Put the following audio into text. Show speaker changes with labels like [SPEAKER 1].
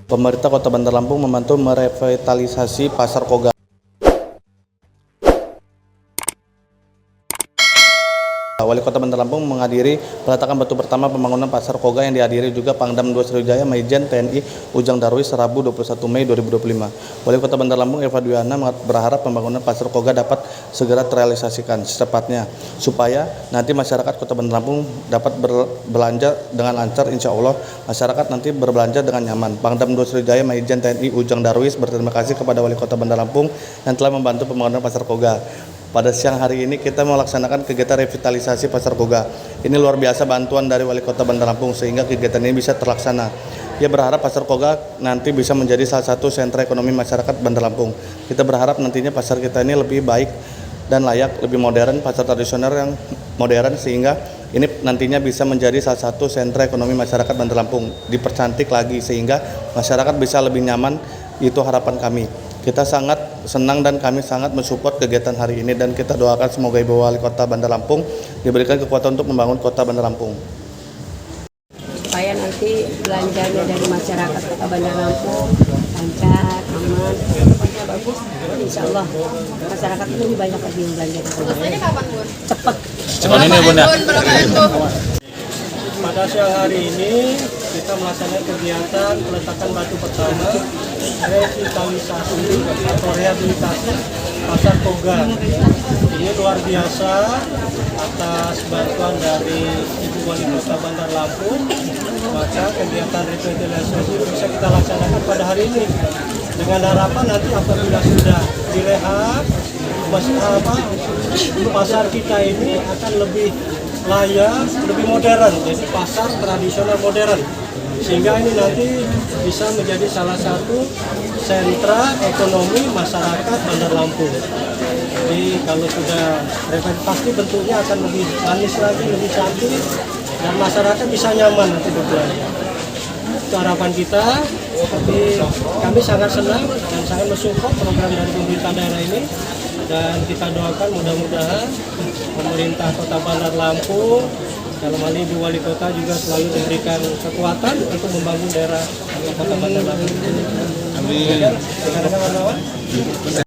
[SPEAKER 1] Pemerintah Kota Bandar Lampung membantu merevitalisasi Pasar Koga. Wali Kota Bandar Lampung menghadiri peletakan batu pertama pembangunan Pasar Koga yang dihadiri juga Pangdam 2 Sriwijaya Maijen TNI Ujang Darwis Rabu 21 Mei 2025. Wali Kota Bandar Lampung Eva Dwiana berharap pembangunan Pasar Koga dapat segera terrealisasikan secepatnya supaya nanti masyarakat Kota Bandar Lampung dapat berbelanja dengan lancar. Insya Allah masyarakat nanti berbelanja dengan nyaman. Pangdam 2 Sriwijaya Maijen TNI Ujang Darwis berterima kasih kepada Wali Kota Bandar Lampung yang telah membantu pembangunan Pasar Koga. Pada siang hari ini kita melaksanakan kegiatan revitalisasi Pasar Koga. Ini luar biasa bantuan dari Wali Kota Bandar Lampung sehingga kegiatan ini bisa terlaksana. Ia berharap Pasar Koga nanti bisa menjadi salah satu sentra ekonomi masyarakat Bandar Lampung. Kita berharap nantinya pasar kita ini lebih baik dan layak, lebih modern, pasar tradisional yang modern sehingga ini nantinya bisa menjadi salah satu sentra ekonomi masyarakat Bandar Lampung. Dipercantik lagi sehingga masyarakat bisa lebih nyaman, itu harapan kami. Kita sangat senang dan kami sangat mensupport kegiatan hari ini dan kita doakan semoga Ibu Wali Kota Bandar Lampung diberikan kekuatan untuk membangun Kota Bandar Lampung.
[SPEAKER 2] Supaya nanti belanjanya dari masyarakat Kota Bandar Lampung lancar, aman, tempatnya bagus. Insya Allah masyarakat lebih banyak lagi yang belanja di sini.
[SPEAKER 3] Selesainya kapan, Bun?
[SPEAKER 2] Cepat.
[SPEAKER 4] Cepat ini Bunda.
[SPEAKER 5] Pada siang hari ini kita melaksanakan kegiatan peletakan batu pertama revitalisasi atau rehabilitasi Pasar Koga. Ini luar biasa atas bantuan dari Ibu Wali Kota Bandar Lampung, maka kegiatan revitalisasi bisa kita laksanakan pada hari ini dengan harapan nanti apabila sudah direhab pasar kita ini akan lebih layak, lebih modern, jadi pasar tradisional modern, sehingga ini nanti bisa menjadi salah satu sentra ekonomi masyarakat Bandar Lampung. Jadi kalau sudah pasti bentuknya akan lebih manis lagi, lebih cantik, dan masyarakat bisa nyaman nanti berbelanja. Itu harapan kita. Tapi kami sangat senang dan sangat mensupport program dari pemerintah daerah ini. Dan kita doakan mudah-mudahan pemerintah Kota Bandar Lampung dalam hal ini Ibu Wali Kota juga selalu memberikan kekuatan untuk membangun daerah Kota Bandar Lampung.
[SPEAKER 4] Amin.
[SPEAKER 5] Rekan-rekan wartawan.